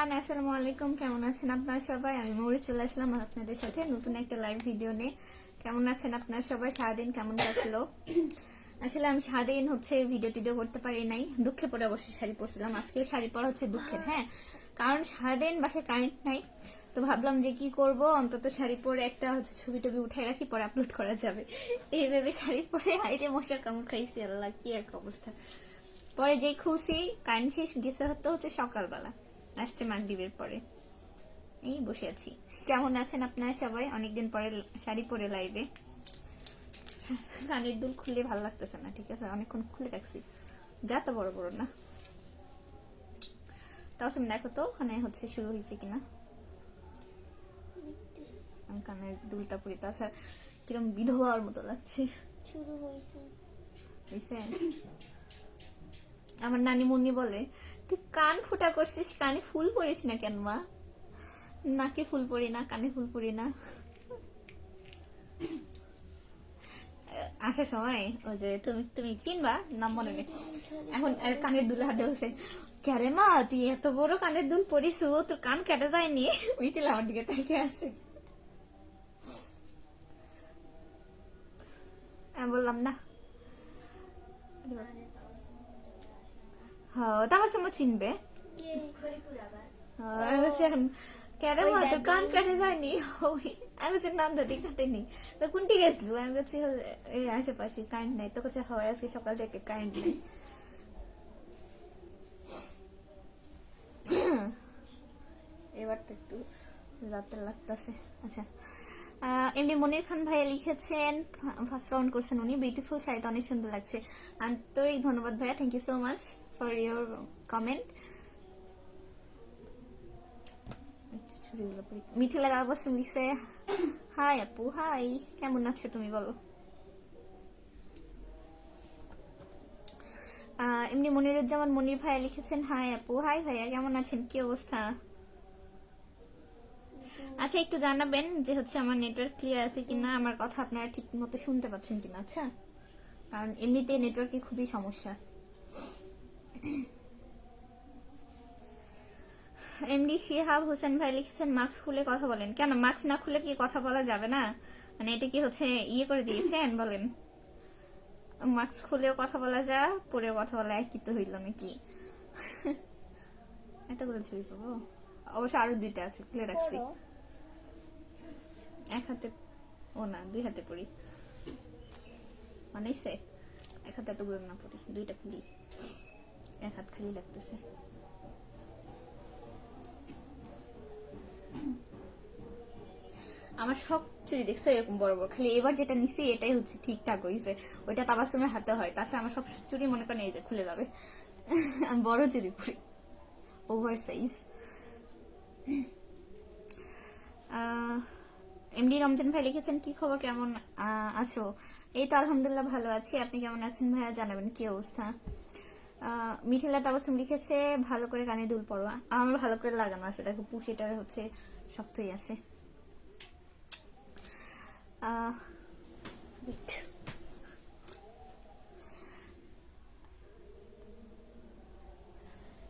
Everyone, আসসালামু আলাইকুম। কেমন আছেন আপনারা সবাই? আমি মৌরি চলে আসলাম আপনাদের সাথে নতুন একটা লাইভ ভিডিও নিয়ে। কেমন আছেন আপনারা সবাই? সারাদিন কেমন কাটলো? আসলে আমি সারাদিন ভিডিও টিডিও করতে পারি নাই, দুঃখে পরে অবশ্যই শাড়ি পরছিলাম। আজকে শাড়ি পরা দুঃখের, হ্যাঁ, কারণ সারাদিন বাসায় কারেন্ট নাই। তো ভাবলাম যে কি করব, অন্তত শাড়ি পরে একটা ছবি টবি উঠাই রাখি, পরে আপলোড করা যাবে। এইভাবে শাড়ি পরে হাইরে মশার কামড় খাইছি, আল্লাহ কি এক অবস্থা। পরে যেই খুলছি কারেন্ট শেষ গেছে হচ্ছে সকালবেলা, আসছে মাগরিবের পরে। এই বসে আছি। কেমন আছেন আপনারা সবাই? অনেকদিন পরে শাড়ি পরে লাইভে। কানের দুল খুললে ভালো লাগতেছে না, ঠিক আছে, অনেকক্ষণ খুলে রাখছি, যা তো বড় বড় না। তাও দেখো তো ওখানে শুরু হয়েছে কিনা। কানের দুলটা পরে তাছাড়া কিরম বিধবার মতো লাগছে। শুরু হয়েছে। আমার নানি মুন্নি বলে, তুই কান ফুটা করছিস, কানে ফুল পরিস না কেন মা? নাকে ফুল পরি না, কানে ফুল পরি না। আসার সময় ওই যে তুমি চিনবা, নাম মনে নেই এখন, কানের দুল হাতে বসে, ক্যারে মা তুই এত বড় কানের দুল পরিস, তোর কান কেটে যায়নি? মিথিলা আমার দিকে তাকে আছে। বললাম না, তাবাসুম চিনবে। ক্যারে মা তোর কান কেটে যায়নি? আমি বলছি নাম দাদি কাটেনি। তো কোনটি গেছিলো? আমি বলছি এই আশেপাশে কারেন্ট নাই। তো কাছে হয় আজকে সকাল থেকে কারেন্ট নেই। এবার তো একটু রাতে লাগতেছে। আচ্ছা, এমনি মনির খান ভাইয়া লিখেছেন, ফার্স্ট রাউন্ড করছেন উনি, বিউটিফুল শাড়িটা অনেক সুন্দর লাগছে। আন্তরিক ধন্যবাদ ভাইয়া, thank you so much for your comment. Mithila গাবসুম লিখছে, হাই আপু, হাই, কেমন আছো তুমি বলো? এমনি মনিরুজ্জামান মনির ভাইয়া লিখেছেন, হাই আপু, হাই ভাইয়া, কেমন আছেন, কি অবস্থা? আচ্ছা, একটু জানাবেন যে আমার নেটওয়ার্ক ক্লিয়ার আছে কিনা, আমার কথা আপনারা ঠিক মতো শুনতে পাচ্ছেন কিনা। আচ্ছা, কারণ এমনিতে নেটওয়ার্কে খুবই সমস্যা। এমডি শিহাব হোসেন ভাই লিখেছেন, মাস্ক খুলে কথা বলেন। কেন মাস্ক না খুলে কি কথা বলা যাবে না? মানে এটা কি ইয়ে করে দিয়েছেন বলেন? মাস্ক খুলেও কথা বলা যায়, পরেও কথা বলা একই তো হইল নাকি? এটা করে ছবি পাবো, অবশ্য আরো দুইটা আছে, খুলে রাখছি। এক হাতে, ও না, দুই হাতে পড়ি, মানে এক হাতে এত না পড়ি, দুইটা খুলি, এক হাত খালি লাগতেছে। আমার সব চুরি দেখছো এরকম বড় বড়, খালি এবার যেটা নিছি এটাই ঠিকঠাক হয়েছে, ওইটা তাবাসুমের হাতে হয়। তাছাড়া আমার সব চুরি মনে করেন এই যে খুলে যাবে। আমি বড় চুরি পরি, ওভার সাইজ। এমডি রমজান ভাই লিখেছেন, কি খবর, কেমন আছো? এই তো আলহামদুলিল্লাহ ভালো আছি, আপনি কেমন আছেন ভাইয়া? জানাবেন কি অবস্থা। মিথিলা তাবাসুম লিখেছে, ভালো করে কানে দুল পরো। আমার ভালো করে লাগানো আছে, দেখো পুষিটা শক্তই আছে।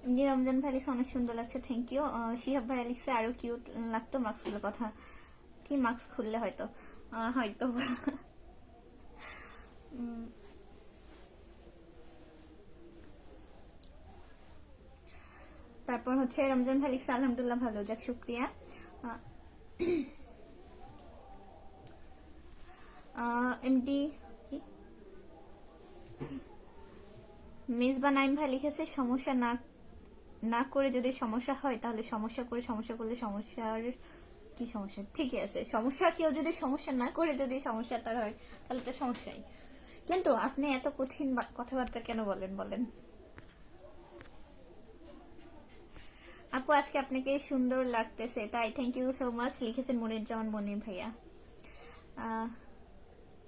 এমনি রমজান ভাই লিখছে, অনেক সুন্দর লাগছে, থ্যাংক ইউ। শিহাব ভাই লিখছে, আরো কিউট লাগতো মাস্ক খুলে কথা। কি মাস্ক খুললে হয়তো হয়তো তারপর রমজান ভাই লিখছে, আলহামদুলিল্লাহ ভালো, যাক শুক্রিয়া। এমডি মেজবা নাইম ভাই লিখেছে, সমস্যা না করে যদি সমস্যা হয় তাহলে সমস্যা করে, সমস্যা করলে সমস্যার কি সমস্যা? ঠিকই আছে, সমস্যা কেউ যদি সমস্যা না করে যদি সমস্যা তার হয় তাহলে তো সমস্যাই। কিন্তু আপনি এত কঠিন কথাবার্তা কেন বলেন? আপু আজকে আপনাকে সুন্দর লাগতেছে, তাই থ্যাংক ইউ সো মাচ লিখেছেন মনির জামান মনির ভাইয়া।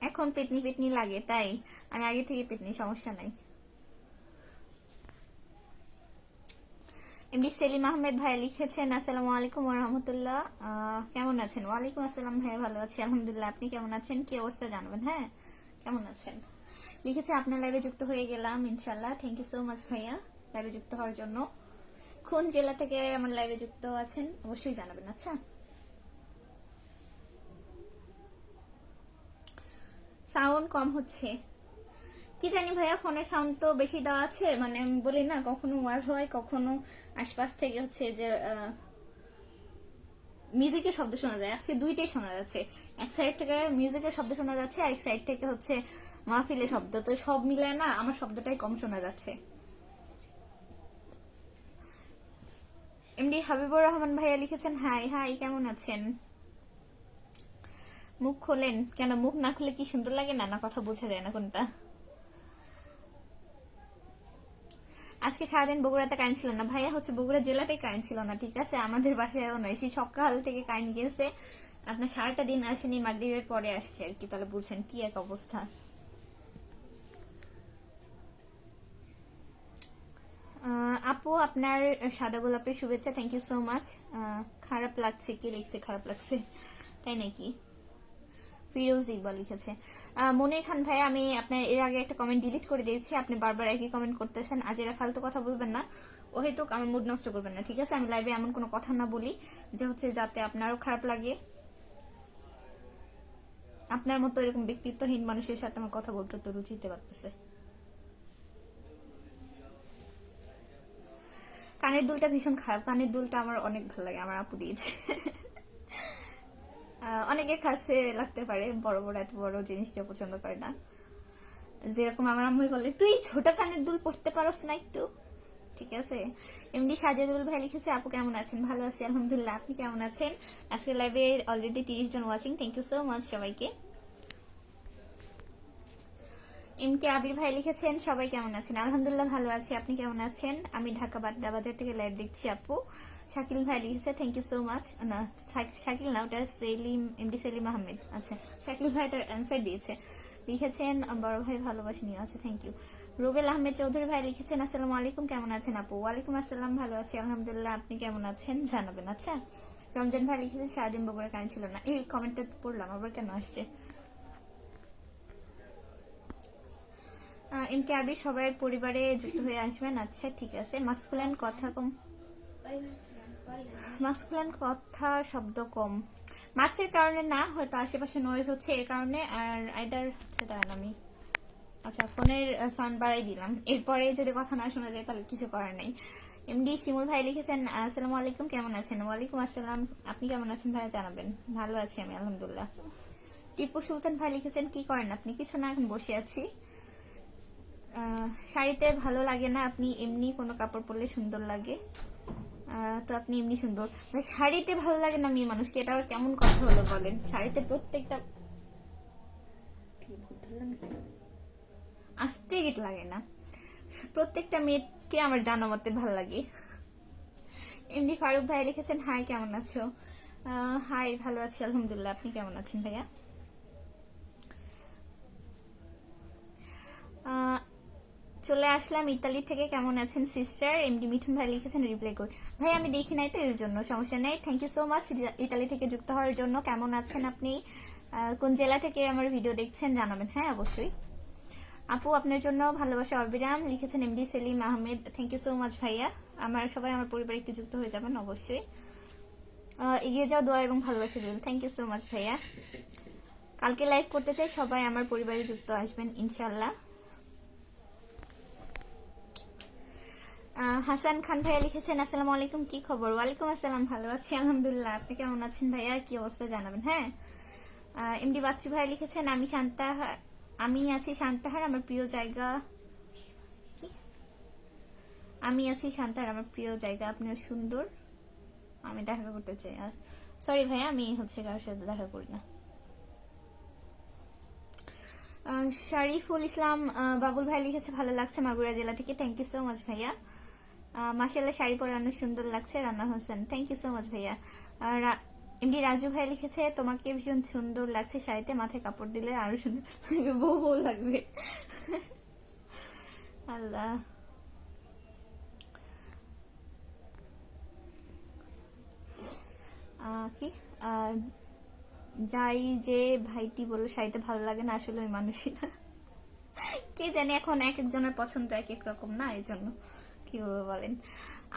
এখন পেতনি লাগে, তাই আমি আগে থেকে পেতনি, সমস্যা নাই। এমডি সেলিম আহমেদ ভাই লিখেছেন, আসসালামু আলাইকুম ওয়া রাহমাতুল্লাহ, কেমন আছেন? ওয়ালাইকুম আসসালাম ভাই, ভালো আছি আলহামদুলিল্লাহ, আপনি কেমন আছেন, কি অবস্থা জানাবেন। হ্যাঁ, কেমন আছেন? লিখেছে, আপনার লাইভে যুক্ত হয়ে গেলাম ইনশাআল্লাহ, থ্যাংক ইউ সো মাচ ভাইয়া লাইভে যুক্ত হওয়ার জন্য। কোন জেলা থেকে আমার লাইভে যুক্ত আছেন অবশ্যই জানাবেন। আচ্ছা, সাউন্ড কম হচ্ছে কি জানি ভাইয়া, ফোনের সাউন্ড তো বেশি দেওয়া আছে, মানে আমি বলি না কখনো ওয়াজ হয় কখনো আশপাশ থেকে হচ্ছে যে মিউজিকের শব্দ শোনা যায়। আজকে দুইটাই শোনা যাচ্ছে, এক সাইড থেকে মিউজিকের শব্দ শোনা যাচ্ছে আর এক সাইড থেকে হচ্ছে মাহফিলের শব্দ, তো সব মিলায় না আমার শব্দটাই কম শোনা যাচ্ছে। এমডি হাবিবুর রহমান ভাইয়া লিখেছেন হাই হাই, কেমন আছেন? মুখ খোলেন কেন? মুখ না খুলে কি সুন্দর লাগে না? না কথা বোঝা যায় না কোনটা? আজকে সারাদিন বগুড়াতে কারেন্ট ছিল না ভাইয়া, হচ্ছে বগুড়া জেলাতে কারেন্ট ছিল না, ঠিক আছে? আমাদের বাসায়ও নয়, সেই সকাল থেকে কারেন্ট গেছে, আপনার সারাটা দিন আসেনি, মাগরিবের পরে আসছে আর কি। তাহলে বুঝছেন কি এক অবস্থা। আপু আপনার সাদা গোলাপের শুভেচ্ছা, থ্যাংক ইউ সো মাচ। খারাপ লাগছে, কি লিখছে খারাপ লাগছে, তাই নাকি? ফিরোজ ইকবাল লিখেছে। মনির খান ভাই, আমি আপনার এর আগে একটা কমেন্ট ডিলিট করে দিয়েছি, আপনি বারবার একই কমেন্ট করতেছেন, আজ এরা ফালতু কথা বলবেন না, ও হয়তো আমার মুড নষ্ট করবেন না, ঠিক আছে? আমি লাইভে এমন কোনো কথা না বলি যে হচ্ছে যাতে আপনারও খারাপ লাগে। আপনার মতো এরকম ব্যক্তিত্বহীন মানুষের সাথে আমার কথা বলতে তো রুচিতে পারতেছে। কানের দুলটা ভীষণ খারাপ, কানের দুলটা আমার অনেক ভালো লাগে, আমার আপু দিয়েছে। অনেকের কাছে লাগতে পারে, বড় বড় এত বড় জিনিস কেউ পছন্দ করে না। যেরকম আমার আম্মু বলে তুই ছোট কানের দুল পড়তে পারস না একটু, ঠিক আছে? এমডি সাজেদুল ভাই লিখেছে আপু কেমন আছেন? ভালো আছি আলহামদুলিল্লাহ, আপনি কেমন আছেন? আজকে লাইভে অলরেডি 30 জন watching, thank you so much সবাইকে। এম কে আবির ভাই লিখেছেন সবাই কেমন আছেন? আলহামদুলিল্লাহ ভালো আছি, আপনি কেমন আছেন? আমি ঢাকা বাড্ডা বাজার থেকে লাইভ দেখছি আপু। শাকিল ভাই লিখেছে থ্যাংক ইউ সো মাচ। না শাকিল না, ওটা সেলিম, এমডি সেলিম আহমেদ। আচ্ছা, শাকিল ভাই তার অ্যান্সার দিয়েছে, লিখেছেন বড় ভাই ভালোবাসি নিয়ে আছে, থ্যাংক ইউ। রুবেল আহমেদ চৌধুরী ভাই লিখেছেন আসসালামু আলাইকুম, কেমন আছেন আপু? ওয়ালাইকুম আসসালাম, ভালো আছি আলহামদুলিল্লাহ, আপনি কেমন আছেন জানাবেন। আচ্ছা, রমজান ভাই লিখেছেন সারাদিন বগুড়া কারেন্ট ছিল না, এই কমেন্টটা পড়লাম আবার কেন আসছে? এমকে আরবি সবাই পরিবারে যুক্ত হয়ে আসবেন। আচ্ছা ঠিক আছে। মাস্কুলাইন কথা কম, মাস্কুলাইন কথা শব্দ কম, মাস্কের কারণে না, হয়তো আশেপাশে নয়েজ হচ্ছে এর কারণে। আর আইদার হচ্ছে দাঁড়ান আমি, আচ্ছা ফোনের সাউন্ড বাড়াই দিলাম, এরপরে যদি কথা না শোনা যায় তাহলে কিছু করার নেই। এমডি শিমুল ভাই লিখেছেন আসসালামু আলাইকুম, কেমন আছেন? ওয়ালাইকুম আসসালাম, আপনি কেমন আছেন ভাই জানাবেন। ভালো আছি আমি আলহামদুলিল্লাহ। টিপু সুলতান ভাই লিখেছেন কি করেন আপনি? কিছু না, এখন বসে আছি। শাড়িতে ভালো লাগে না, আপনি এমনি কোনো কাপড় পরলে সুন্দর লাগে, তো আপনি এমনি সুন্দর। শাড়িতে ভালো লাগে না মেয়ে মানুষকে, এটা আবার কেমন কথা হলো বলেন? শাড়িতে প্রত্যেকটা আস্তে গিট লাগে না, প্রত্যেকটা মেয়েকে আমার জানা মতে ভালো লাগে। এমনি ফারুক ভাই লিখেছেন হাই কেমন আছো? হাই ভালো আছি আলহামদুলিল্লাহ, আপনি কেমন আছেন ভাইয়া? চলে আসলাম ইতালি থেকে, কেমন আছেন সিস্টার? এমডি মিঠুন ভাই লিখেছেন রিপ্লাই করি ভাই, আমি দেখি নাই তো এর জন্য সমস্যা নেই। Thank you so much Italy থেকে যুক্ত হওয়ার জন্য। কেমন আছেন আপনি? কোন জেলা থেকে আমার ভিডিও দেখছেন জানাবেন, হ্যাঁ অবশ্যই। আপু আপনার জন্য ভালোবাসা অবিরাম লিখেছেন MD Selim Ahmed, thank you so much ভাইয়া। আমার সবাই আমার পরিবারে একটু যুক্ত হয়ে যাবেন অবশ্যই। এগিয়ে যাও, দোয়া এবং ভালোবাসা দিন, থ্যাংক ইউ সো মাচ ভাইয়া। কালকে লাইভ করতে চাই, সবাই আমার পরিবারে যুক্ত আসবেন ইনশাল্লাহ। হাসান খান ভাইয়া লিখেছেন আসসালামু আলাইকুম, কি খবর? ওয়ালাইকুম আসসালাম, ভালো আছি আলহামদুলিল্লাহ, আপনি কেমন আছেন ভাইয়া? কি অবস্থা জানাবেন, হ্যাঁ। এমডি বাচ্চু ভাই লিখেছেন আমি আছি শান্তাহার, আমার প্রিয় জায়গা। আমি আছি শান্তাহার, আমার প্রিয় জায়গা, আপনিও সুন্দর, আমি দেখা করতে চাই। আর সরি ভাইয়া, আমি হচ্ছে কারোর সাথে দেখা করি না। শরীফুল ইসলাম বাবুল ভাই লিখেছে ভালো লাগছে মাগুরা জেলা থেকে, থ্যাংক ইউ সো মাচ ভাইয়া। মাশাআল্লাহ শাড়ি পরে অনেক সুন্দর লাগছে, রান্না Hossain, thank you so much ভাইয়া। এমডি রাজু ভাই লিখেছে তোমাকে ভীষণ সুন্দর লাগছে শাড়িতে, মাথায় কাপড় দিলে আরো সুন্দর বউ লাগবে। আল্লাহ। কি যাই যে ভাইটি বললো শাড়িতে ভালো লাগে না, আসলে ওই মানুষই না, কে জানি এখন এক একজনের পছন্দ এক এক রকম না, এই জন্য কিভাবে বলেন।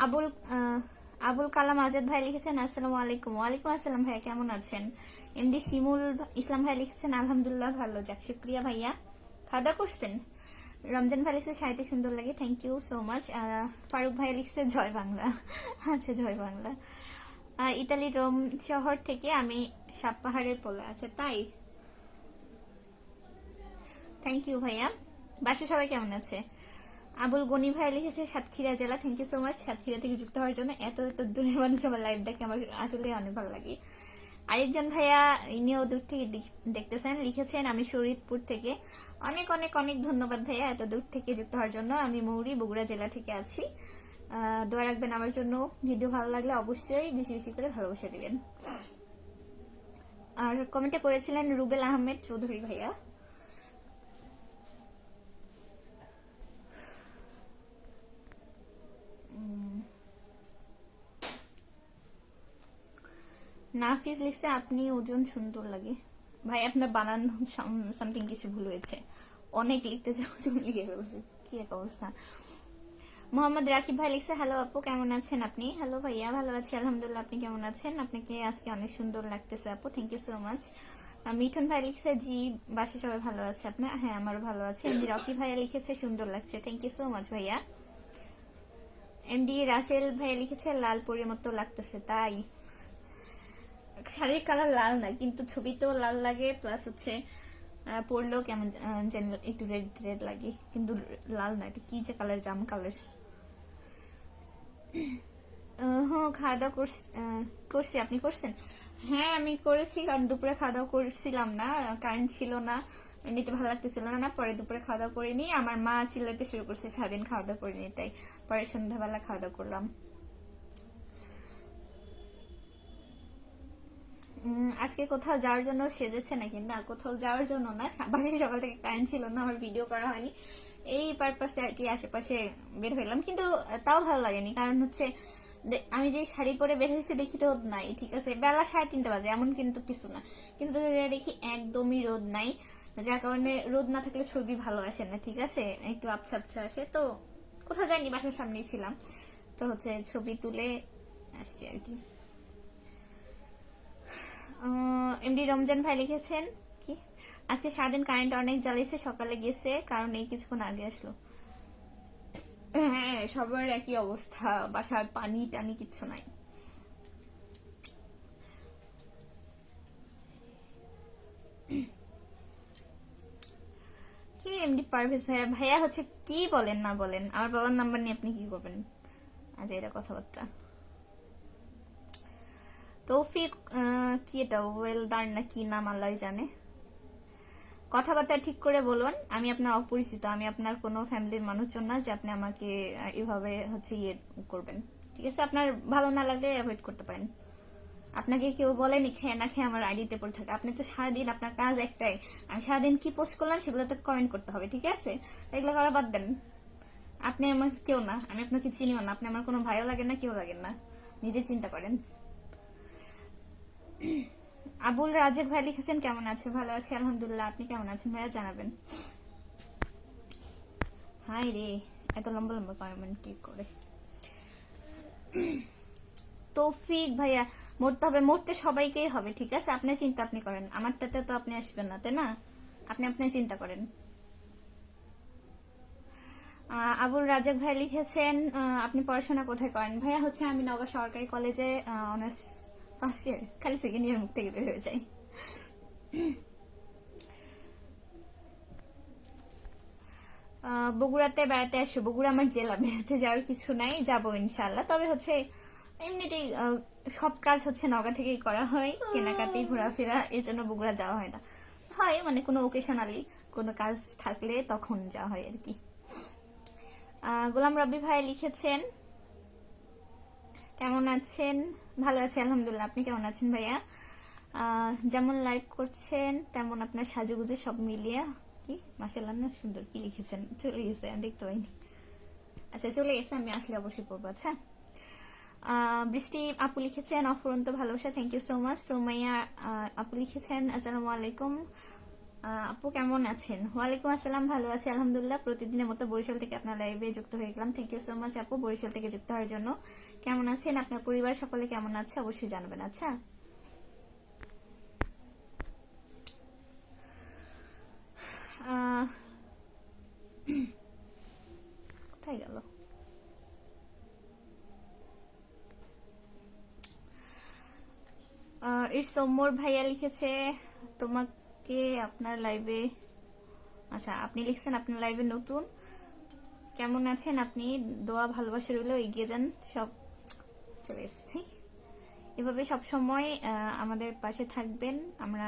আবুল আবুল কালাম আজাদ ভাই লিখেছেন আসসালামু আলাইকুম। ওয়ালাইকুম আসসালাম ভাইয়া, কেমন আছেন? এমডি শিমুল ইসলাম ভাই লিখেছেন আলহামদুলিল্লাহ ভালো, যাক শুক্রিয়া ভাইয়া। খাওয়া দাওয়া করছেন? রমজান ভাই লিখছে শাড়িতে সুন্দর লাগে, thank you so much. Faruk ভাই লিখছে জয় বাংলা। আচ্ছা, জয় বাংলা। ইতালির রোম শহর থেকে আমি সাতপাহাড়ের পোলা। আচ্ছা তাই, থ্যাংক ইউ ভাইয়া। বাসায় সবাই কেমন আছে? আবুল গনি ভাই লিখেছে সাতক্ষীরা জেলা, thank you so much Satkhira থেকে যুক্ত হওয়ার জন্য। এত এত দূরে মানুষ আমার লাইভ দেখে, আমার আসলে অনেক ভালো লাগে। আরেকজন ভাইয়া ইনিও দূর থেকে দেখতেছেন, লিখেছেন আমি শরীয়তপুর থেকে। অনেক অনেক অনেক ধন্যবাদ ভাইয়া এত দূর থেকে যুক্ত হওয়ার জন্য। আমি মৌরি বগুড়া জেলা থেকে আছি। দোয়া রাখবেন আমার জন্য। ভিডিও ভালো লাগলে অবশ্যই বেশি বেশি করে ভালোবাসা দিবেন। আর কমেন্টে করেছিলেন রুবেল আহমেদ চৌধুরী ভাইয়া। নাফিস লিখছে আপনি ওজন সুন্দর লাগে। ভাই আপনার বানান সামথিং কিছু ভুল হয়েছে, অনেক লিখতে যাও ওজন লিখে ফেলছি, কি এক অবস্থা। মোহাম্মদ রাকিব ভাই লিখছে হ্যালো আপু কেমন আছেন আপনি? হ্যালো ভাইয়া, ভালো আছি আলহামদুলিল্লাহ, আপনি কেমন আছেন? আপনাকে আজকে অনেক সুন্দর লাগতেছে আপু, thank you so much. Mithun ভাই লিখছে জি বাসে সবাই ভালো আছে আপনার? হ্যাঁ আমারও ভালো আছে। এমডি রকি ভাইয়া লিখেছে সুন্দর লাগছে, থ্যাংক ইউ সো মাচ ভাইয়া। এমডি রাসেল ভাইয়া লিখেছে লাল পরীর মতো লাগতেছে। তাই শাড়ির কালার লাল না, কিন্তু ছবিতেও লাল লাগে, প্লাস হচ্ছে পরলেও কেমন যেন একটু রেড রেড লাগে, কিন্তু লাল না। এটা কি যে কালার, জাম কালার। হ্যাঁ খাওয়া দাওয়া করছি, আপনি করছেন? হ্যাঁ আমি করেছি, কারণ দুপুরে খাওয়া দাওয়া করছিলাম না, কারেন্ট ছিল না, এমনিতে ভালো লাগতেছিল না। পরে দুপুরে খাওয়া দাওয়া করিনি, আমার মা চিল্লাতে শুরু করছে সারাদিন খাওয়া দাওয়া করিনি, তাই পরে সন্ধ্যাবেলা খাওয়া দাওয়া করলাম। আজকে কোথাও যাওয়ার জন্য সেজেছে নাকি? না, কোথাও যাওয়ার জন্য না, বাসায় সকাল থেকে কারেন্ট ছিল না, আমার ভিডিও করা হয়নি, এই পারপাসে আর কি আশেপাশে বের হইলাম। কিন্তু তাও ভালো লাগেনি, কারণ হচ্ছে আমি যে শাড়ি পরে বের হয়েছি দেখি রোদ নাই, ঠিক আছে, বেলা 3:30 বাজে, এমন কিন্তু কিছু না, কিন্তু দেখি একদমই রোদ নাই, যার কারণে রোদ না থাকলে ছবি ভালো আসে না, ঠিক আছে, একটু আবছা আবছা আসে। তো কোথাও যাইনি, বাসার সামনেই ছিলাম, তো হচ্ছে ছবি তুলে আসছি আর কি। এমডি রমজান ভাই লিখেছেন কি আজকে সারাদিন কারেন্ট অনেক জ্বালিয়েছে, সকালে গেছে, কারণ এই কিছুক্ষণ আগে আসলো। হ্যাঁ সবার একই অবস্থা, বাসার পানি টানি কিচ্ছু নাই। কি এমডি পারভেজ ভাইয়া? ভাইয়া হচ্ছে কি বলেন না বলেন, আমার বাবার নাম্বার নিয়ে আপনি কি করবেন? আজ এটা কথাবার্তা। তৌফিক কি এটা ওয়েলদার না কি নাম আল্লাহ জানে। কথাবার্তা ঠিক করে বলুন, আমি আপনার অপরিচিত, আমি আপনার কোনো ফ্যামিলির মানুষজন না যে আপনি আমাকে এভাবে হচ্ছে ইয়ে করবেন, ঠিক আছে? আপনার ভালো না লাগলে অ্যাভয়েড করতে পারেন। আপনাকে কেউ বলেনি খেয়ে না খেয়ে আমার আইডিতে পড়ে থাকে, আপনি তো সারাদিন আপনার কাজ একটাই, আমি সারাদিন কি পোস্ট করলাম সেগুলোতে কমেন্ট করতে হবে, ঠিক আছে? এগুলো করা বাদ দেন। আপনি আমার কেউ না, আমি আপনাকে চিনিও না, আপনি আমার কোনো ভাইও লাগেন না, কেউ লাগেন না, নিজে চিন্তা করেন। আবুল রাজেব ভাই লিখেছেন কেমন আছে? ভালো আছি আলহামদুলিল্লাহ, আপনি কেমন আছেন ভাইয়া জানাবেন। হাই রে, এত লম্বা লম্বা কমেন্ট কি করে? তৌফিক ভাইয়া মরতে হবে, মরতে সবাইকেই হবে, ঠিক আছে? আপনার চিন্তা আপনি করেন, আমারটাতে তো আপনি আসবেন না, তাই না? আপনি আপনার চিন্তা করেন। আবুল রাজাক ভাই লিখেছেন আপনি পড়াশোনা কোথায় করেন? ভাইয়া হচ্ছে আমি নগর সরকারি কলেজে অনার্স ফার্স্ট ইয়ার, খালি সেকেন্ড ইয়ার মুখ থেকে বের হয়ে যায়। বগুড়াতে বেড়াতে আসো? বগুড়া আমার জেলা, বেড়াতে যাওয়ার কিছু নাই, যাবো ইনশাল্লাহ। তবে হচ্ছে এমনিতেই সব কাজ হচ্ছে নগা থেকেই করা হয়, কেনাকাটি ঘোরাফেরা, এই জন্য বগুড়া যাওয়া হয় না। হয় মানে কোনো ওকেশনালি কোনো কাজ থাকলে তখন যাওয়া হয় আর কি। গোলাম রবি ভাই লিখেছেন কেমন আছেন? ভালো আছি আলহামদুলিল্লাহ, আপনি কেমন আছেন ভাইয়া? যেমন লাইক করছেন তেমন আপনার সাজুগুজু সব মিলিয়ে কি মাশাআল্লাহ না সুন্দর। কি লিখেছেন? চলে গেছে, আমি দেখতে পাইনি। আচ্ছা চলে গেছে, আমি আসলে অবশ্যই পড়বো। আচ্ছা বৃষ্টি আপু লিখেছেন অফুরন্ত ভালোবাসা, thank you so much. Somaiya আপু লিখেছেন আসসালামু আলাইকুম, আপু কেমন আছেন? ওয়ালাইকুম আসসালাম, ভালো আছি আলহামদুলিল্লাহ। প্রতিদিনের মতো বরিশাল থেকে আপনার লাইভে যুক্ত হয়ে গেলাম। থ্যাংক ইউ সো মাচ আপু বরিশাল থেকে যুক্ত হওয়ার জন্য। কেমন আছেন? আপনার পরিবার সকলে কেমন আছে অবশ্যই জানাবেন। আচ্ছা, আহ, কোথায় গেল? ইটস সোমর ভাইয়া লিখেছে তোমাকে আপনার লাইভে, আচ্ছা আপনি লিখছেন আপনার লাইভে নতুন। কেমন আছেন আপনি? দোয়া ভালোবাসা রইল, এগিয়ে যান। সব চলে এসেছি। এভাবে সব সময় আমাদের পাশে থাকবেন। আমরা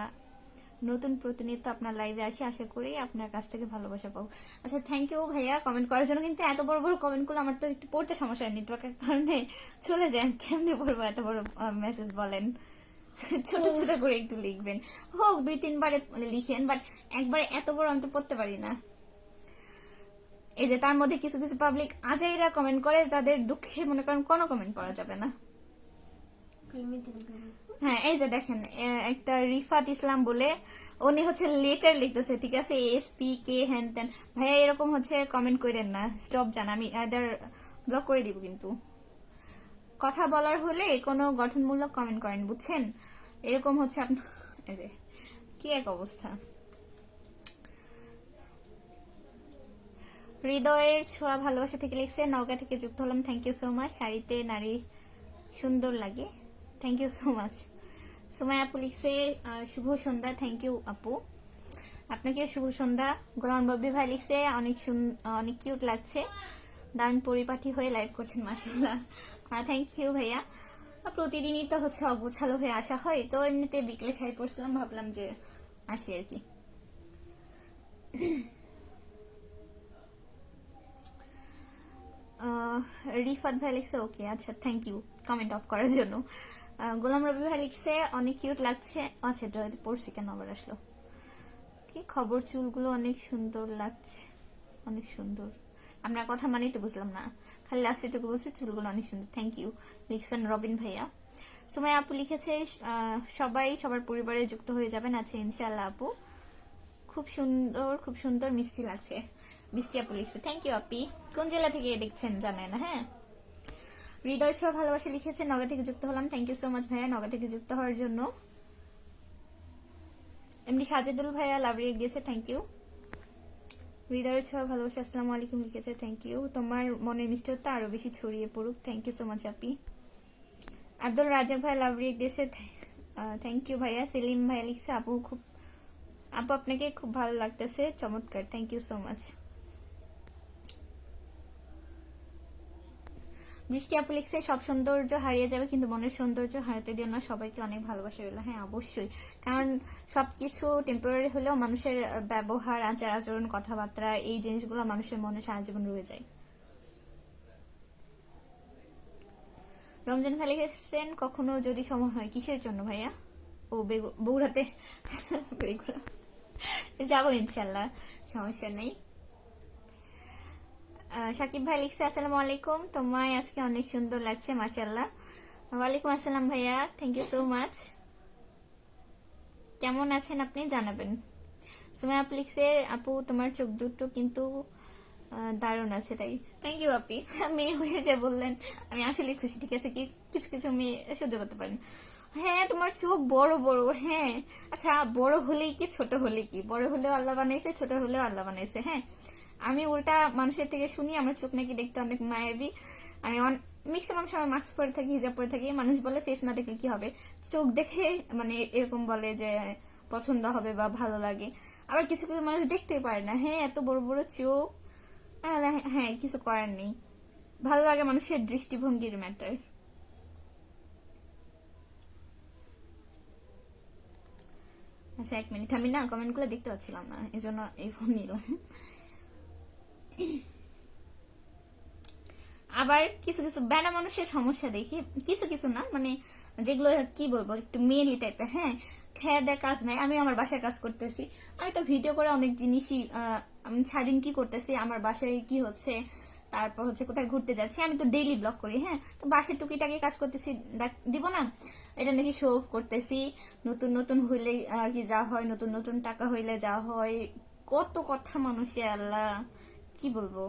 নতুন প্রতিনিয়ত আপনার লাইভে আসি, আশা করি আপনার কাছ থেকে ভালোবাসা পাবো। আচ্ছা, থ্যাংক ইউ ভাইয়া কমেন্ট করার জন্য। কিন্তু এত বড় বড় কমেন্ট গুলো আমার তো একটু পড়তে সমস্যা হয়, নেটওয়ার্কের কারণে চলে যায়। আমি কেমনে পড়বো এত বড় মেসেজ বলেন? ছোট ছোট করে একটু লিখবেন, হোক 2-3 বারে লিখেন, বাট একবারে এত বড় আমি তো পড়তে পারি না। এই যে তার মধ্যে কিছু কিছু পাবলিক আজাইরা কমেন্ট করে, যাদের দুঃখে মনে করেন কোনো কমেন্ট করা যাবে না। হ্যাঁ, এই যে দেখেন একটা রিফাত ইসলাম বলে, উনি হচ্ছে লেটার লিখতেছে, ঠিক আছে, SPK হ্যান ত্যান। ভাইয়া এরকম হচ্ছে কমেন্ট করেন না, স্টপ জান, আমি আদার ব্লক করে দিব। কিন্তু কথা বলার হলে কোনো গঠনমূলক কমেন্ট করেন, বুঝছেন? এরকম হচ্ছে আপনার এই যে কি এক অবস্থা। হৃদয়ের ছোঁয়া ভালোবাসা থেকে লিখছে, নওগাঁ থেকে যুক্ত হলাম। Thank you so much. শাড়িতে নারী সুন্দর লাগে, থ্যাংক ইউ সো মাচ। সুমাই আপু লিখছে শুভ সন্ধ্যা, থ্যাংক ইউ আপু, আপনাকে শুভ সন্ধ্যা। গোলাম বব্বি ভাই লিখছে অনেক কিউট লাগছে, দারুণ পরিপাটি হয়ে লাইভ করছেন মাশাআল্লাহ। থ্যাংক ইউ ভাইয়া। প্রতিদিনই তো হচ্ছে অগোছালো হয়ে আসা হয়, তো এমনিতে বিকেলে শাড়ি পরছিলাম, ভাবলাম যে আসি আর কি। রিফাত ভাই লিখছে ওকে, আচ্ছা থ্যাংক ইউ কমেন্ট অফ করার জন্য। গোলাম রবি ভাই লিখছে অনেক কিউট লাগছে। আচ্ছা পড়ছি কেন আবার আসলো? কি খবর? চুলগুলো অনেক সুন্দর লাগছে, অনেক সুন্দর। আপনার কথা মানেই তো বুঝলাম না, খালি লাস্ট এটুকু বলছি চুলগুলো অনেক সুন্দর। থ্যাংক ইউ লিখছেন রবিন ভাইয়া। সুমাই আপু লিখেছে সবাই সবার পরিবারে যুক্ত হয়ে যাবেন। আচ্ছা ইনশাআল্লাহ আপু, খুব সুন্দর খুব সুন্দর, মিষ্টি লাগছে। মিষ্টি আপু লিখছে থ্যাংক ইউ আপি। কোন জেলা থেকে দেখছেন জানেন? হ্যাঁ, হৃদয় ছোঁয়া ভালোবাসা লিখেছে নগা থেকে যুক্ত হলাম। থ্যাংক ইউ সো মাচ ভাইয়া নগা থেকে যুক্ত হওয়ার জন্য। এমনি সাজেদুল ভাইয়া লাভ রিয়েক্ট দিয়েছে, থ্যাংক ইউ। হৃদয়ের ছোঁয়া ভালোবাসা আসসালামু আলাইকুম লিখেছে, থ্যাংক ইউ। তোমার মনের মিষ্টতা আরো বেশি ছড়িয়ে পড়ুক, থ্যাংক ইউ সো মাচ আপি। আব্দুল রাজাক ভাই লাভ রিয়েক্ট দিয়েছে, থ্যাংক ইউ ভাইয়া। সেলিম ভাইয়া লিখছে আপু আপনাকে খুব ভালো লাগতেছে, চমৎকার, থ্যাংক ইউ সো মাচ। বৃষ্টি আপু লিখছে সব সৌন্দর্য হারিয়ে যাবে কিন্তু মনের সৌন্দর্য হারাতে দিও না, সবাইকে অনেক ভালোবাসা রইল। হ্যাঁ অবশ্যই, কারণ সবকিছু টেম্পোরারি হলেও মানুষের ব্যবহার, আচার আচরণ, কথাবার্তা, এই জিনিসগুলো মানুষের মনে সারা জীবন রয়ে যায়। রমজান ভাই লিখেছেন কখনো যদি সময় হয়, কিসের জন্য ভাইয়া? ও বগুড়াতে যাবো ইনশাল্লাহ, সমস্যা নেই। সাকিব ভাই লিখছে আসসালামু আলাইকুম, তোমায় আজকে অনেক সুন্দর লাগছে মাশাআল্লাহ। ওয়ালাইকুম আসসালাম ভাইয়া, থ্যাংক ইউ সো মাচ। কেমন আছেন আপনি জানাবেন। সুমাই আপু লিখছে আপু তোমার চোখ দুটো কিন্তু দারুণ আছে, তাই থ্যাংক ইউ আপি। মেয়ে হয়ে যায় বললেন, আমি আসলে খুশি। ঠিক আছে, কি কিছু কিছু মেয়ে সহ্য করতে পারেন। হ্যাঁ তোমার চোখ বড় বড়, হ্যাঁ আচ্ছা বড় হলেই কি ছোট হলেই কি, বড় হলেও আল্লাহ বানাইছে, ছোট হলেও আল্লাহ বানাইছে। হ্যাঁ, আমি উল্টা মানুষের থেকে শুনি আমার চোখ নাকি দেখতে অনেক মায়াবী। আমি ম্যাক্সিমাম সময় মাস্ক পরে থাকি, হিজাব পরে থাকি। মানুষ বলে ফেস না দেখলে কি হবে, চোখ দেখে মানে এরকম বলে যে পছন্দ হবে বা ভালো লাগে। আবার কিছু কিছু মানুষ দেখতেই পারে না, হ্যাঁ এত বড় বড় চোখ। হ্যাঁ কিছু করার নেই, ভালো লাগে মানুষের দৃষ্টিভঙ্গির ম্যাটার। আচ্ছা 1 মিনিট, আমি না কমেন্ট গুলো দেখতে পাচ্ছিলাম না, এই জন্য এই ফোন নিলাম। আবার কিছু কিছু বেড়া মানুষের সমস্যা দেখি, কিছু কিছু না মানে যেগুলো কি বলবো একটু মেয়েলি টাইপের। হ্যাঁ, খেয়ে দেয় কাজ নাই, আমি আমার বাসায় কাজ করতেছি, আমি তো ভিডিও করে অনেক জিনিসই আমি সারাদিন কি করতেছি, আমার বাসায় কি হচ্ছে, তারপর হচ্ছে কোথায় ঘুরতে যাচ্ছি। আমি তো ডেইলি ব্লগ করি, হ্যাঁ, তো বাসের টুকিটাকি কাজ করতেছি, দিব না? এটা নাকি শো অফ করতেছি, নতুন নতুন হইলে আর কি যা হয়, নতুন নতুন টাকা হইলে যা হয়, কত কথা মানুষে, আল্লাহ কি বলবো।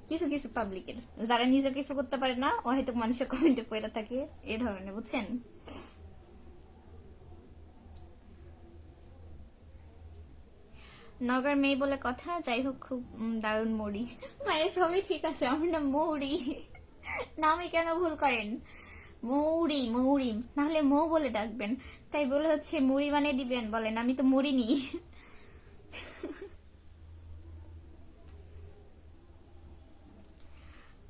কিছু কিছু পাবলিকের যারা নিজে কিছু করতে পারে না, ও হয়তো মানুষের কমেন্টে পড়ে থাকে এ ধরনের, বুঝছেন? নগর মেয়ে বলে কথা, যাই হোক খুব দারুণ মৌরি। মায়ের সবই ঠিক আছে, আমার নাম মৌরি। নামে কেন ভুল করেন? মৌরি মৌরি, নাহলে মৌ বলে ডাকবেন, তাই বলে হচ্ছে মুড়ি বানিয়ে দিবেন বলেন, আমি তো মুড়ি নি।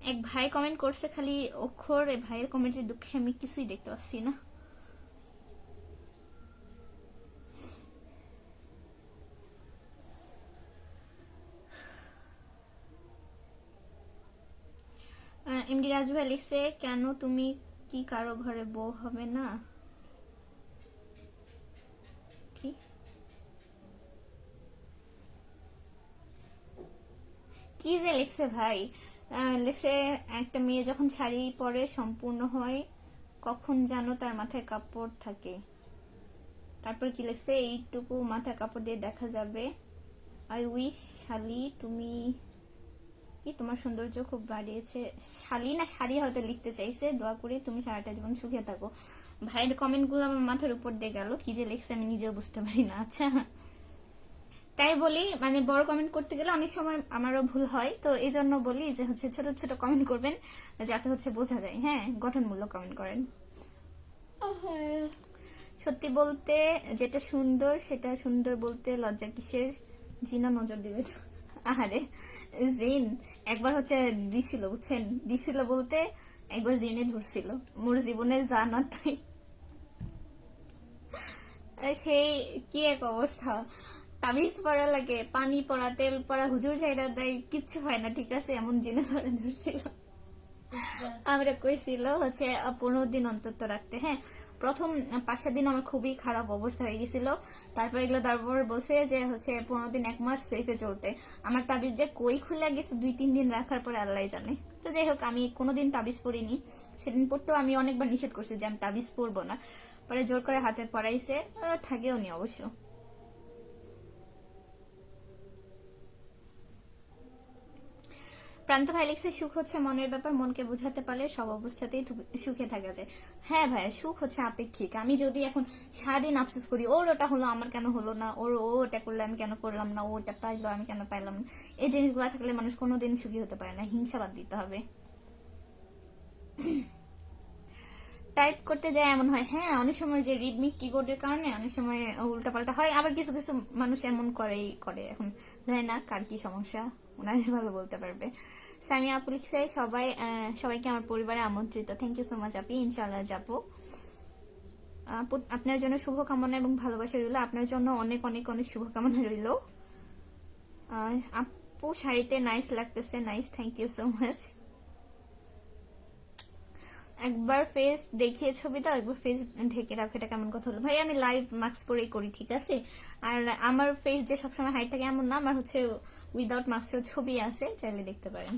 এক ভাই কমেন্ট করছে খালি অক্ষর, এই ভাইয়ের কমেন্টের দুঃখে আমি কিছুই দেখতে পাচ্ছি না। এমডি রাজু ভাই লিখছে, কেন তুমি কি কারো ঘরে বউ হবে না? কি কি যে লিখছে ভাই? লিখছে একটা মেয়ে যখন শাড়ি পরে সম্পূর্ণ হয়, কখন জানো তার মাথায় কাপড় থাকে। তারপর কি লিখছে, এইটুকু মাথায় কাপড় দিয়ে দেখা যাবে। আই উইশ শালি তুমি কি তোমার সৌন্দর্য খুব বাড়িয়েছে। শালি না শাড়ি হয়তো লিখতে চাইছে। দোয়া করি তুমি সারাটা জীবন সুখে থাকো। ভাইয়ের কমেন্ট গুলো আমার মাথার উপর দিয়ে গেল, কি যে লিখছে আমি নিজেও বুঝতে পারি না। আচ্ছা, তাই বলি মানে বড় কমেন্ট করতে গেলে অনেক সময় আমারও ভুল হয়, তো এই জন্য বলি যে হচ্ছে ছোট ছোট কমেন্ট করবেন, যাতে হচ্ছে বোঝা যায়। হ্যাঁ, গঠনমূলক কমেন্ট করেন। সত্যি বলতে যেটা সুন্দর সেটা সুন্দর বলতে লজ্জা কিসের? জিনা নজর দিবে তো। আহারে জিন একবার হচ্ছে দিছিল, বুঝছেন? দিছিল বলতে একবার জিনে ধরছিল মোর জীবনের জানা, তাই সেই কি এক অবস্থা। তাবিজ পড়া লাগে, পানি পড়া, তেল পড়া, হুজুর চাইরা দেয়, কিচ্ছু হয় না, ঠিক আছে? এমন জিনে ধরে ধরছিল। আমরা কইছিল হচ্ছে 15 দিন অন্তত রাখতে। হ্যাঁ, প্রথম 5-7 দিন আমার খুবই খারাপ অবস্থা হয়ে গেছিল। তারপর এগুলো তারপর বসে যে হচ্ছে 15 দিন 1 মাস সেফে চলতে। আমার তাবিজ যে কই খুলে গেছে 2-3 দিন রাখার পরে আল্লাহ জানে। তো যাই হোক, আমি কোনোদিন তাবিজ পড়িনি। সেদিন পড়তেও আমি অনেকবার নিষেধ করছি যে আমি তাবিজ পড়বো না, পরে জোর করে হাতে পড়াইছে, থাকেও নি অবশ্য। প্রান্ত ভাই লিখছে, সুখ হচ্ছে মনের ব্যাপার, মনকে বোঝাতে পারলে সব অবস্থাতেই সুখে থাকা যায়। হ্যাঁ ভাইয়া, সুখ হচ্ছে আপেক্ষিক। আমি যদি এখন সারাদিন আফসোস করি ওর ওটা হলো আমার কেন হলো না, ও ওটা করলে আমি কেন করলাম না, ও ওটা পাইলো আমি কেন পাইলাম না, এই জিনিসগুলো থাকলে মানুষ কোনোদিন সুখী হতে পারে না। হিংসা বাদ দিতে হবে। টাইপ করতে যায় এমন হয়, হ্যাঁ, অনেক সময় যে রিদমিক কিবোর্ডের কারণে অনেক সময় উল্টাপাল্টা হয়, আবার কিছু কিছু মানুষ এমন করে। এখন জানি না কার কি সমস্যা, ওনারই ভালো বলতে পারবে। সামিয়া আপু লিখছে, সবাইকে আমার পরিবারে আমন্ত্রিত। থ্যাংক ইউ সো মাচ আপি, ইনশাআল্লাহ যাবো। আপনার জন্য শুভকামনা এবং ভালোবাসা রইল। আপনার জন্য অনেক অনেক অনেক শুভকামনা রইল। আপু শাড়িতে নাইস লাগতেছে। Nice, thank you so much. একবার ফেস দেখিয়ে ছবি দাও, একবার ফেস ঢেকে রাখো, এটা কেমন কথা হলো? ভাই আমি লাইভ মাস্ক পরেই করি, ঠিক আছে? আর আমার ফেস যে সবসময় হাইট থাকে এমন না, আমার হচ্ছে উইদাউট মাস্কের ছবি আছে, চাইলে দেখতে পারেন।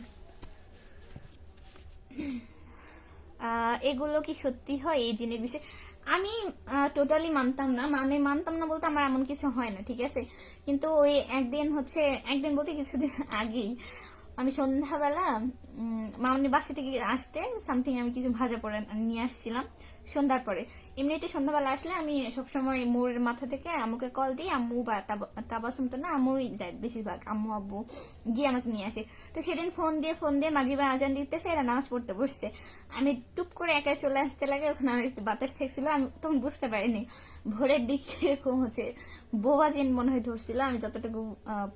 এগুলো কি সত্যি হয় এই জিনের বিষয়ে? আমি টোটালি মানতাম না, মানে মানতাম না বলতে আমার এমন কিছু হয় না, ঠিক আছে? কিন্তু ওই একদিন বলতে কিছুদিন আগেই আমি সন্ধ্যাবেলা মামনির বাসা থেকে আসতে সামথিং আমি কিছু ভাজা পড়ে নিয়ে আসছিলাম সন্ধ্যার পরে। এমনিতে সন্ধ্যাবেলা আসলে আমি সবসময় মোড়ের মাথা থেকে আম্মুকে কল দিই, আম্মু বা তাবাসুম তো না, আম্মুই যায় বেশিরভাগ, আম্মু আব্বু গিয়ে আমাকে নিয়ে আসে। তো সেদিন ফোন দিয়ে মাগরিবের আজান দিতেছে, এরা নামাজ পড়তে বসছে। আমি টুপ করে একাই চলে আসতে লাগে, ওখানে আমার একটু বাতাস ঠেকছিল, আমি তখন বুঝতে পারিনি। ভোরের দিকে এরকম হচ্ছে বোবা জিন মনে হয় ধরছিল, আমি যতটুকু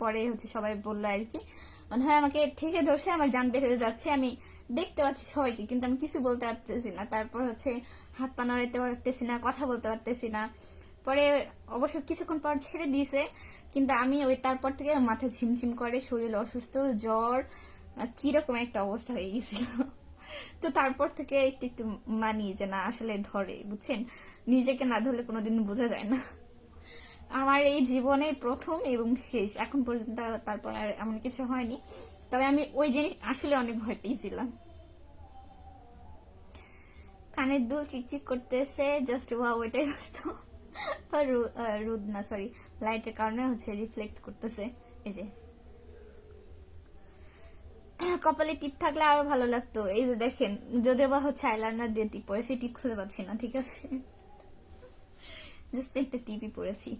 পরে হচ্ছে সবাই বললো আর কি, মনে হয় আমাকে ঠেসে ধরছে, আমার জান বের হয়ে যাচ্ছে, আমি দেখতে পাচ্ছি সবাইকে কিন্তু আমি কিছু বলতে পারতেছি না। তারপর হচ্ছে হাত পা নাড়াইতে পারতেছি না, কথা বলতে পারতেছি না। পরে অবশ্য কিছুক্ষণ পর ছেড়ে দিয়েছে, কিন্তু আমি ওই তারপর থেকে মাথা ঝিমঝিম করে, শরীর অসুস্থ, জ্বর, কিরকম একটা অবস্থা হয়ে গেছিল। তো তারপর থেকে একটু একটু মানি যে না আসলে ধরে, বুঝছেন? নিজেকে না ধরলে কোনোদিন বোঝা যায় না। আমার এই জীবনে প্রথম এবং শেষ, এখন পর্যন্ত তারপর আর এমন কিছু হয়নি। তবে আমি ওই জিনিস আসলে অনেক ভয় পেয়েছিলাম। কানের দুল চিকচিক করতেছে, জাস্ট ওয়াও, এটাই বাস্তব। রোদ না, সরি, লাইটের কারণে হচ্ছে রিফ্লেক্ট করতেছে। এই যে কপালে টিপ থাকলে আরো ভালো লাগতো। এই যে দেখেন, যদিও বা হচ্ছে আইলাইনার দিয়ে টিপ পরেছি, টিপ খুঁজে পাচ্ছি না, ঠিক আছে, জাস্ট একটা টিপই পরেছি।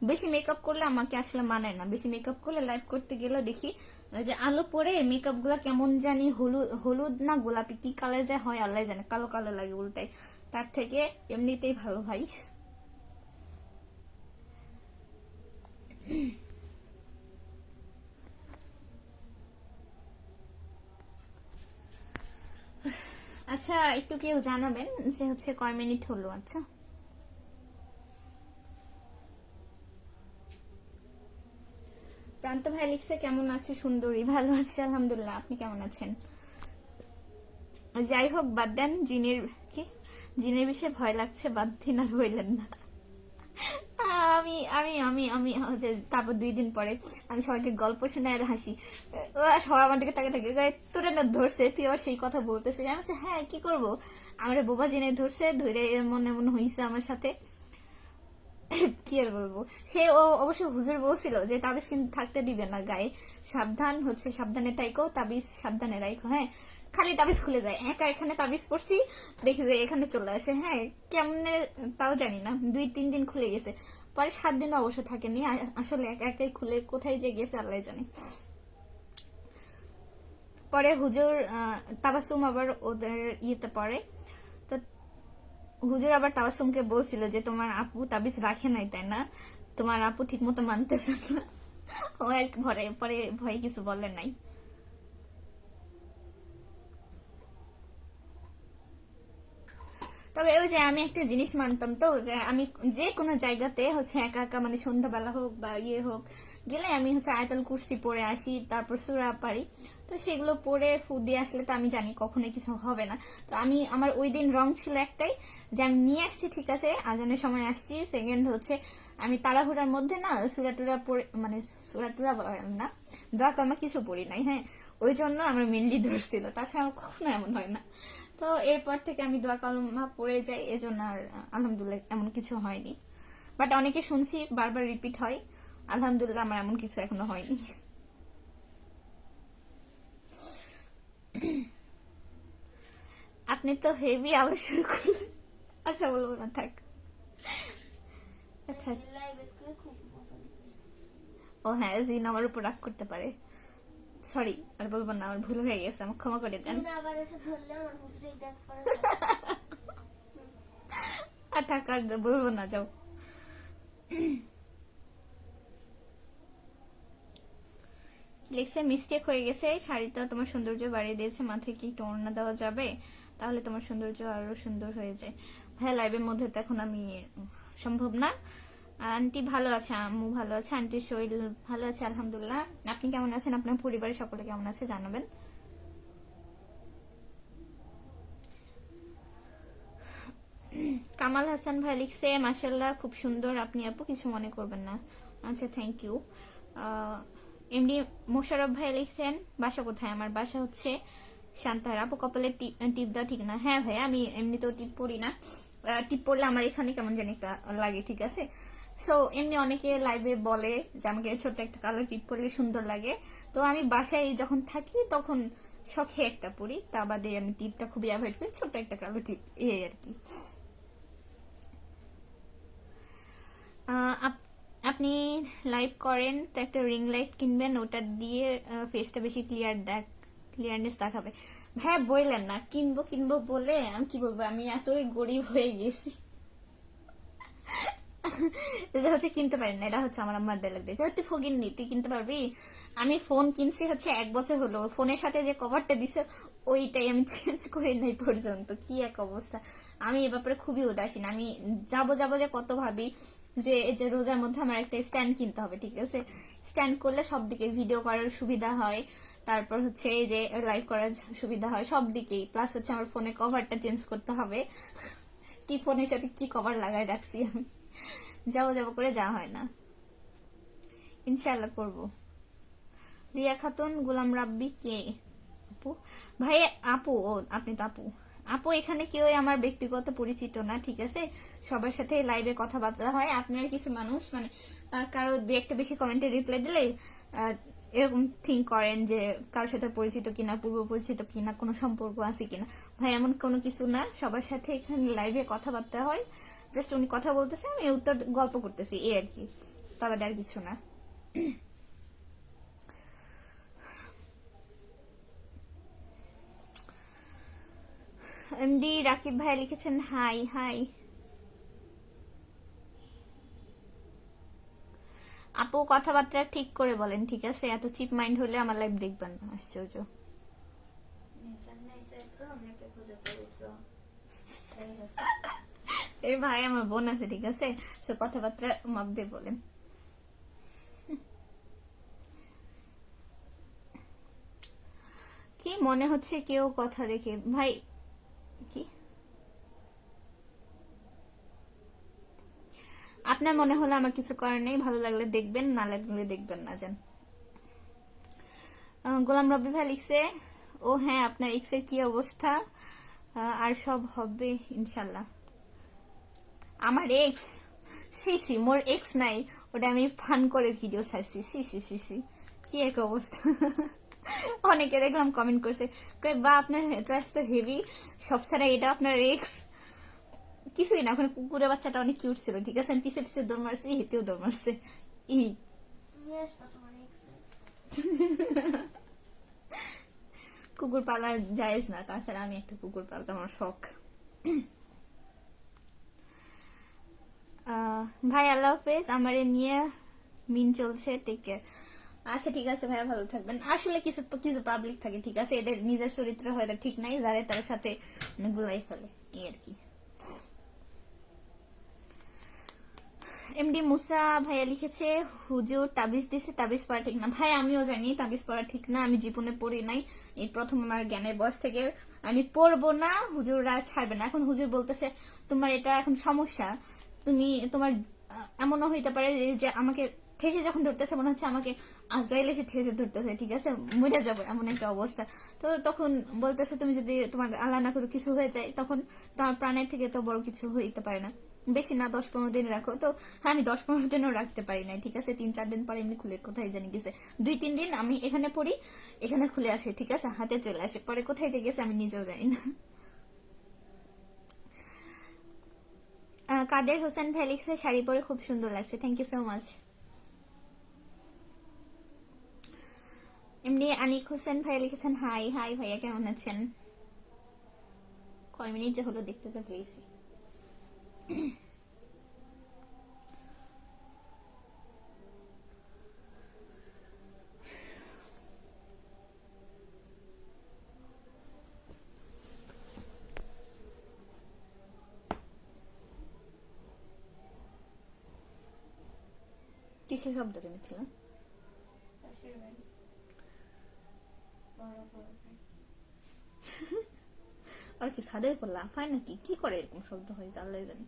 বেশি মেকআপ করলে আমাকে আসলে মানায় না, বেশি মেকআপ করলে লাইভ করতে গেলে দেখি যে আলো পরে মেকআপ গুলা কেমন জানি হলুদ হলুদ না গোলাপি কি কালার যা হয় আল্লাহ জানে, কালো কালো লাগে উল্টাই। তার থেকে এমনিতেই ভালো ভাই। আচ্ছা, একটু কেউ জানাবেন যে হচ্ছে কয় মিনিট হলো। আচ্ছা, প্রান্ত ভাই লিখছে কেমন আছো সুন্দরী, ভালো আছি আলহামদুলিল্লাহ, আপনি কেমন আছেন? যাই হোক, বাদ দেন, জিনের বিষয়ে ভয় লাগছে, বাদ দিন আর হইলেন না। আমি আমি আমি আমি হচ্ছে তারপর 2 দিন পরে আমি সবাইকে গল্প শোনায় আর হাসি। সবাই আমার দিকে তাকে থাকে, তোরা না ধরছে, তুই আবার সেই কথা বলতেছিস। আমি বলছি, হ্যাঁ কি করব, আমার বোবা জেনে ধরছে, ধরে এমন এমন হয়েছে আমার সাথে, কি আর বলবো। সে ও অবশ্য হুজুর বলছিল যে তাবিজ কিন্তু থাকতে দিবে না গায়ে, সাবধান হচ্ছে, সাবধানে তাইকো, তাবিজ সাবধানে রাখো। হ্যাঁ, খালি তাবিজ খুলে যায়, একা এখানে তাবিজ পড়ছি, দেখি যে এখানে চলে আসে। হ্যাঁ, কেমনে তাও জানি না, 2-3 দিন খুলে গেছে, পরে 7 দিন অবশ্য থাকেনি। আসলে একা একাই খুলে কোথায় যে গেছে আল্লাহ জানে। পরে হুজুর তাবাসুম আবার ওদের ইয়েতে পড়ে, তো হুজুর আবার তাবাসুমকে বলছিল যে তোমার আপু তাবিজ রাখে নাই তাই না, তোমার আপু ঠিক মতো মানতেছে না। ও আর পরে ভয়ে কিছু বলে নাই। তবে ওই যে আমি একটা জিনিস মানতাম তো, যে আমি যে কোনো জায়গাতে হচ্ছে একা একা, মানে সন্ধ্যাবেলা হোক বা ইয়ে হোক, গেলে আমি হচ্ছে আয়াতুল কুরসি পড়ে আসি, তারপর সূরা পারি। তো সেগুলো পড়ে ফু দিয়ে আসলে তো আমি জানি কখনোই কিছু হবে না। তো আমি, আমার ওই দিন রং ছিল একটাই, যে আমি নিয়ে আসছি ঠিক আছে, আজানের সময় আসছি। সেকেন্ড হচ্ছে আমি তাড়াহুড়ার মধ্যে না সূরা টুরা পড়ে, মানে সূরা টুরা না, দোয়া কালমা কিছু পড়ি নাই। হ্যাঁ, ওই জন্য আমার মেনলি দোষ ছিল, তাছাড়া আমার কখনো এমন হয় না। তো এরপর থেকে আমি দোয়া কালমা পড়ে যাই, এজন্য আর আলহামদুলিল্লাহ এমন কিছু হয়নি। বাট অনেকে শুনছি বারবার রিপিট হয়, আলহামদুলিল্লাহ আমার এমন কিছু এখনো হয়নি। আপনি তো হেভি আবার শুরু করলেন। আচ্ছা, বলবো না, থাক থাক। ও হ্যাঁ, জিন আমার উপর রাগ করতে পারে, সরি আর বলবো না, আমার ভুল হয়ে গেছে, আমাকে ক্ষমা করে দেন। আর থাক, আর বলবো না, যাও। লিখছে মিস্টেক হয়ে গেছে, শাড়িটা তোমার সৌন্দর্য বাড়িয়ে দিয়েছে, মাথায় কি একটু ওড়না দেওয়া যাবে, তাহলে তোমার সৌন্দর্য আরো সুন্দর হয়ে যায়। হ্যাঁ, লাইভের মধ্যে তো এখন আমি সম্ভব না। আন্টি ভালো আছে, আম্মু ভালো আছে, আন্টির শরীর ভালো আছে আলহামদুলিল্লাহ। আপনি কেমন আছেন, আপনার পরিবারের সকলে কেমন আছে জানাবেন। কামাল হাসান ভাই লিখছে মাশাল্লাহ খুব সুন্দর আপনি আপু, কিছু মনে করবেন না। আচ্ছা, থ্যাংক ইউ। এমনি মোশারফ ভাই লিখছেন বাসা কোথায়, আমার বাসা হচ্ছে শান্তার। আপু কপালে টিপ দেওয়া ঠিক না। হ্যাঁ ভাই, আমি এমনিতেও টিপ পরি না, টিপ পরলে আমার এখানে কেমন জানি একটা লাগে, ঠিক আছে। সো এমনি অনেকে লাইভে বলে যে আমাকে ছোট্ট একটা কালো টিপ পরলে সুন্দর লাগে, তো আমি বাসায় যখন থাকি তখন শখে একটা পরি, তা বাদে আমি টিপটা খুবই অ্যাভয়েড করি, ছোট্ট একটা কালো টিপ, এই আর কি। আপনি লাইভ করেন তো একটা রিং লাইট কিনবেন, ওটা দিয়ে ফেসটা বেশি ক্লিয়ারনেস দেখাবে। হ্যাঁ, বললেন না, কিনবো কিনবো বলে আমি কি বলবো, আমি এতই গরিব হয়ে গেছি যে হচ্ছে কিনতে পারি না। এটা হচ্ছে আমার আম্মার ডায়লগ, দেখে তুই ফকিন্নি, তুই কিনতে পারবি। আমি ফোন কিনছি হচ্ছে 1 বছর হলো, ফোনের সাথে যে কভারটা দিছে ওইটাই আমি চেঞ্জ করে নাই পর্যন্ত, কি এক অবস্থা। আমি এ ব্যাপারে খুবই উদাসীন, আমি যাবো যাবো যে কত ভাবি যে এই যে রোজার মধ্যে আমার একটা স্ট্যান্ড কিনতে হবে, ঠিক আছে, স্ট্যান্ড করলে সব দিকে ভিডিও করার সুবিধা হয়, তারপর হচ্ছে এই যে লাইভ করার সুবিধা হয় সব দিকেই, প্লাস হচ্ছে আমার ফোনে কভারটা চেঞ্জ করতে হবে। কি ফোনের সাথে কি কভার লাগাই রাখছি আমি। যাবো যাবো করে যাওয়া হয় না। ইনশাআল্লাহ করব। রিয়া খাতুন, গোলাম রাব্বি কে? আপু ভাই, আপু ও আপনি তো আপু। আপু এখানে কেউ আমার ব্যক্তিগত পরিচিত না, ঠিক আছে? সবার সাথে লাইভে কথাবার্তা হয়। আপনার কিছু মানুষ মানে কারো দু একটা বেশি কমেন্টে রিপ্লাই দিলে এরকম থিঙ্ক করেন যে কারোর সাথে পরিচিত কিনা, পূর্ব পরিচিত কিনা, কোনো সম্পর্ক আছে কিনা। ভাই এমন কোনো কিছু না, সবার সাথে এখানে লাইভে কথাবার্তা হয়। জাস্ট উনি কথা বলতেছে, আমি উত্তর গল্প করতেছি, এই আর কি, তবে আর কিছু না। এমডি রাকিব ভাই লিখেছেন হাই হাই। আপু কথাবার্তা ঠিক করে বলেন, ঠিক আছে? এত চিপ মাইন্ড হলে আমার লাইভ দেখবেন না, আশ্চর্য। এই ভাই আমার বোন আছে, ঠিক আছে? সো কথাবার্তা মাপ দিয়ে বলেন। কি মনে হচ্ছে কেউ কথা দেখে? ভাই কি আপনার মনে হলে আমার কিছু করার নেই, ভালো লাগলে দেখবেন, না লাগলে দেখবেন না, জান। গোলাম রব্বি ভাই লিখছে, ও হ্যাঁ আপনার এক্স এর কি অবস্থা? আর সব হবে ইনশাল্লাহ। আমার এক্স? সি সি, মোর এক্স নাই, ওটা আমি ফান করে ভিডিও ছাড়ছি। সি সি সি সি, কি এক অবস্থা। অনেকে দেখলাম কমেন্ট করছে, কই বা আপনার চয়েস তো হেভি, সব ছাড়া এটা আপনার এক্স। কিছুই না, ওখানে কুকুরের বাচ্চাটা অনেক কিউট ছিল, ঠিক আছে? আমি পিছে পিছে দৌড় মারছি, হেতেও দৌড় মারছে। ই কুকুর পালা জায়েজ না, তাছাড়া আমি একটা কুকুর পালতাম, আমার শখ। ভাই আল্লাহ হাফেজ, আমারে নিয়ে মিন চলছে, টেক কেয়ার। আচ্ছা ঠিক আছে ভাইয়া, ভালো থাকবেন। আসলে কিছু কিছু পাবলিক থাকে, ঠিক আছে, এদের নিজের চরিত্র হয়তো ঠিক নাই, যারা তার সাথে গুলাই ফেলে, এই আর কি। এমডি মুসা ভাইয়া লিখেছে, হুজুর তাবিজ দিছে, তাবিজ পড়া ঠিক না। ভাই আমিও জানি তাবিজ পড়া ঠিক না, আমি জীবনে পড়ি নাই। এই প্রথম আমার জ্ঞানের বয়স থেকে আমি পড়বো না, হুজুররা ছাড়বে না। এখন হুজুর বলতেছে তোমার এটা এখন সমস্যা, তুমি তোমার এমনও হইতে পারে যে আমাকে ঠেসে যখন ধরতেছে মনে হচ্ছে আমাকে আজরাইল এসে ঠেসে ধরতেছে, ঠিক আছে, মরে যাবো এমন একটা অবস্থা। তো তখন বলতেছে তুমি যদি তোমার আল্লাহ না করে কিছু হয়ে যায়, তখন তোমার প্রাণের থেকে তো বড় কিছু হইতে পারে না। বেশি না 10-15 দিন রাখো। তো হ্যাঁ, আমি 10-15 দিনও রাখতে পারি না, ঠিক আছে? 3-4 দিন পরে এমনি খুলে কোথায় জানি গেছে। 2-3 দিন আমি এখানে পড়ি, এখানে খুলে আসে, ঠিক আছে, হাতে চলে আসে, পরে কোথায় যে গেছে আমি নিজেও জানি না। কাদের হোসেন ভাই লিখছে, শাড়ি পরে খুব সুন্দর লাগছে, থ্যাংক ইউ সো মাচ। এমনি আনিক হোসেন ভাই লিখেছেন হাই হাই ভাইয়া, কেমন আছেন? কয় মিনিট যে হলো দেখতে তো পেয়েছি। কিসের শব্দ রে মিথিলা? আর কি ছাদের উপর লাফায় নাকি? কি করে এরকম শব্দ হয় আল্লাহ জানে।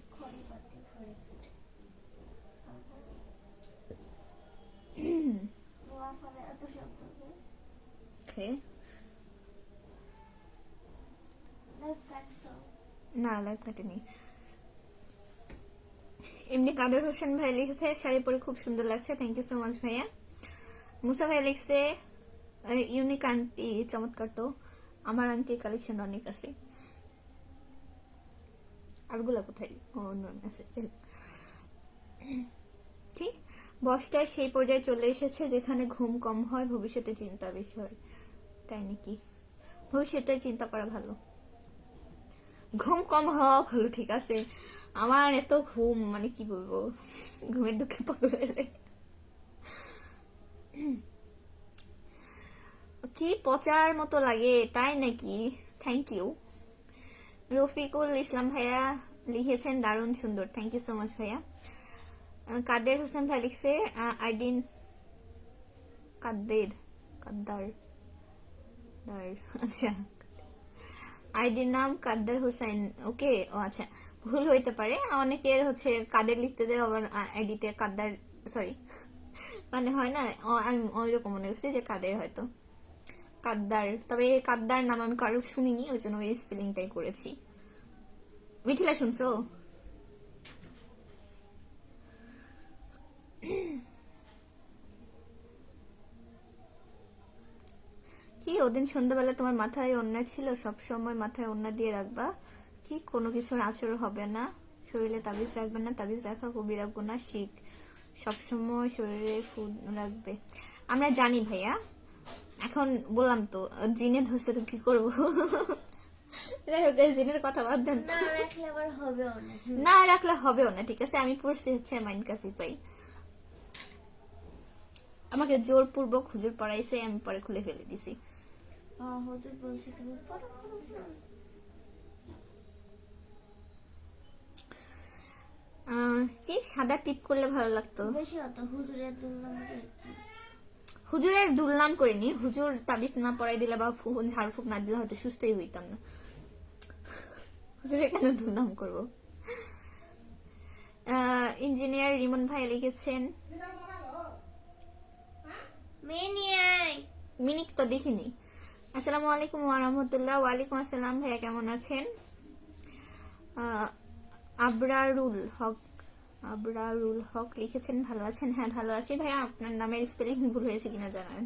না লাইভ কাটেনি। এমনি কাদের হোসেন ভাই লিখেছে, শাড়ি পরে খুব সুন্দর লাগছে, থ্যাংক ইউ সো মাচ ভাইয়া। মুসা ভাই লিখছে, ইউনিক আন্টি, চমৎকার। তো আমার আন্টির কালেকশন অনেক আছে। আরগুলা কোথায়? ও আছে। ঠিক বসটা সেই পর্যায়ে চলে এসেছে যেখানে ঘুম কম হয়, ভবিষ্যতে চিন্তা বেশি হয়। তাই নাকি? ভবিষ্যতে চিন্তা করা ভালো, ঘুম কম হওয়া ভালো, ঠিক আছে? আমার এত ঘুম, মানে কি বলবো, ঘুমের দুঃখে পাগল হয়ে যায়। কি পচার মতো লাগে, তাই নাকি? Thank you. রফিকুল ইসলাম ভাইয়া লিখেছেন, দারুণ সুন্দর, থ্যাংক ইউ সো মাচ ভাইয়া। কাদের হোসেন ভাই লিখছে, আইডিন কাদ্দার, আচ্ছা আইডির নাম কাদ্দার হোসেন। ওকে, ও আচ্ছা, ভুল হইতে পারে, অনেকের হচ্ছে কাদের লিখতে যায়, আবার আইডিতে কাদ্দার, সরি, মানে হয় না, আমি ওইরকম মনে করছি যে কাদের, হয়তো কাদ্দার। তবে কাদ্দার নাম আমি কারো শুনিনি, ওই জন্য ওই স্পেলিংটাই করেছি। মিথিলা শুনছো? কি ওদিন সন্ধ্যাবেলা তোমার মাথায় ওড়না ছিল? সব সময় মাথায় ওড়না দিয়ে রাখবা কি? কোনো কিছুর আচর হবে না। শরীরে তাবিজ রাখবে না, তাবিজ রাখা কবিরা গুনাহ, শিখ। সবসময় শরীরে ফুল রাখবে। আমরা জানি ভাইয়া, এখন বললাম তো জিনে ধরছে তো কি করবো। যাই হোক, এই জিনের কথা বাদ দেন তো। না রাখলে আবার হবেও না। না রাখলে হবেও না, ঠিক আছে। আমি পড়ছি হচ্ছে মাইন্ড কাছে পাই, আমাকে জোরপূর্বক হুজুর পড়াইছে, আমি পরে খুলে ফেলে দিছি। হুজুর বলছে তুমি পড়ো পড়ো পড়ো। কি সাদা টিপ করলে ভালো লাগতো? বেশি হতো হুজুরের দুর্নাম করেছি। হুজুরের দুর্নাম করিনি, হুজুর তাবিজ না পড়াই দিলে বা ঝাড়ফুঁক না দিলে হয়তো সুস্থই হইতাম না। হুজুরের কেন দুর্নাম করবো? ইঞ্জিনিয়ার রিমন ভাই লিখেছেন, মেয়ে নিয়ে আয়। মিনিক তো দেখিনি। আসসালামু আলাইকুম ওয়া রাহমাতুল্লাহ। ওয়ালাইকুম আসসালাম ভাইয়া, কেমন আছেন? আবরারুল হক, আবরারুল হক লিখেছেন, ভালো আছেন? হ্যাঁ ভালো আছি ভাইয়া, আপনার নামের স্পেলিং ভুল হয়েছে কিনা জানান।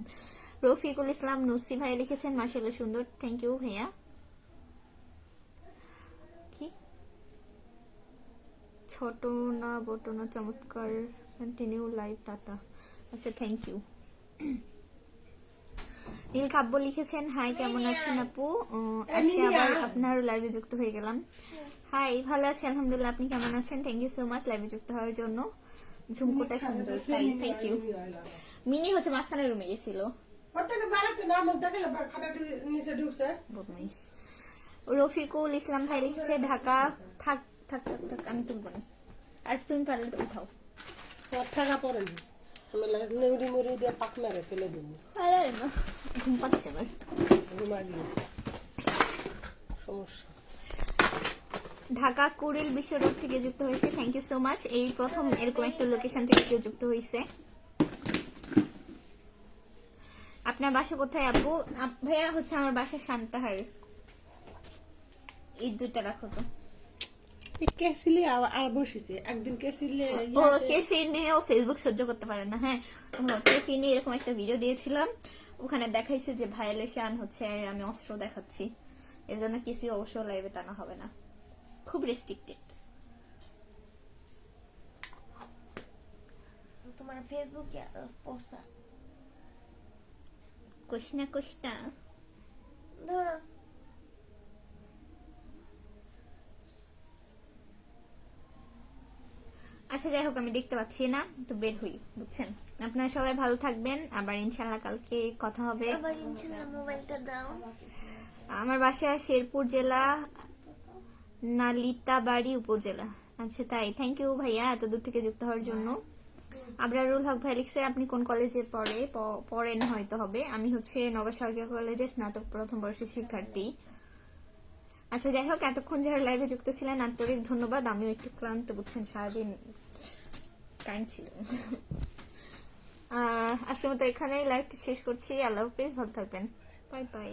রফিকুল ইসলাম নুসি ভাই লিখেছেন, মাশাআল্লাহ সুন্দর, থ্যাংক ইউ ভাইয়া। কি ছোট না বড় না চমৎকার, কন্টিনিউ লাইভ টাটা। আচ্ছা, থ্যাংক ইউ। নীল কাব্য লিখেছেন, হাই কেমন আছেন আপু? আজকে আবার আপনার লাইভে যুক্ত হয়ে গেলাম। হাই, ভালো আছি আলহামদুলিল্লাহ, আপনি কেমন আছেন? থ্যাংক ইউ সো মাচ লাইভে যুক্ত হওয়ার জন্য। ঝুমকোটা সুন্দর, তাই থ্যাংক ইউ। মিনি হচ্ছে মাঝখানের রুমে গেছিল। বদমাইশ। রফিকুল ইসলাম ভাই লিখেছে, ঢাকা। থাক থাক থাক থাক, আমি তুলবো না, আর তুমি পারলে উঠাও। টাকা পড়ে নি, আমি নেউরি মুড়ি দিয়ে পাক মেরে ফেলে দিব। আরে না, ঘুম পাচ্ছে আমার। ঘুমালি সমস্যা। ঢাকা কুড়িল বিশ্ব রোড থেকে যুক্ত হয়েছে, থ্যাংক ইউ সো মাচ। এই প্রথম এরকম একটা লোকেশন থেকে কেউ যুক্ত হয়েছে। আপনার বাসা কোথায় আপু? ভাইয়া হচ্ছে আমার বাসা শান্তাহার। এই দুইটা রাখো তো। কেসিলে আর বসেছে একদিন কেসিলে ও কেসি নিয়েও ফেসবুক সহ্য করতে পারে না। হ্যাঁ, কেসি নিয়ে এরকম একটা ভিডিও দিয়েছিলাম, ওখানে দেখাইছে যে ভায়োলেশন হচ্ছে, আমি অস্ত্র দেখাচ্ছি, এর জন্য কেসি অবশ্য লাইভে টানা হবে না, খুব রেস্ট্রিক্টেড। তোমার ফেসবুকে পোস্ট কোশনা কোশনা ধরো। আচ্ছা যাই হোক, আমি দেখতে পাচ্ছি না তো বের হই, বুঝছেন। আপনারা সবাই ভালো থাকবেন, আবার ইনশাল্লাহ কালকে কথা হবে। আবার ইনশাআল্লাহ মোবাইলটা দাও। আমার বাসা শেরপুর জেলা, নালিতাবাড়ি উপজেলা। আচ্ছা তাই, থ্যাংক ইউ ভাইয়া এত দূর থেকে যুক্ত হওয়ার জন্য। আবরারুল হক ভাই লিখছে, আপনি কোন কলেজে পড়েন হয়তো হবে। আমি হচ্ছে নগর সরকারি কলেজে স্নাতক প্রথম বর্ষের শিক্ষার্থী। আচ্ছা যাই হোক, এতক্ষণ যারা লাইভে যুক্ত ছিলেন আন্তরিক ধন্যবাদ। আমিও একটু ক্লান্ত, বুঝছেন, সারাদিন কারেন্ট ছিল। আজকের মতো এখানেই লাইভটি শেষ করছি। আল্লাহ হাফেজ, ভালো থাকবেন, বাই বাই।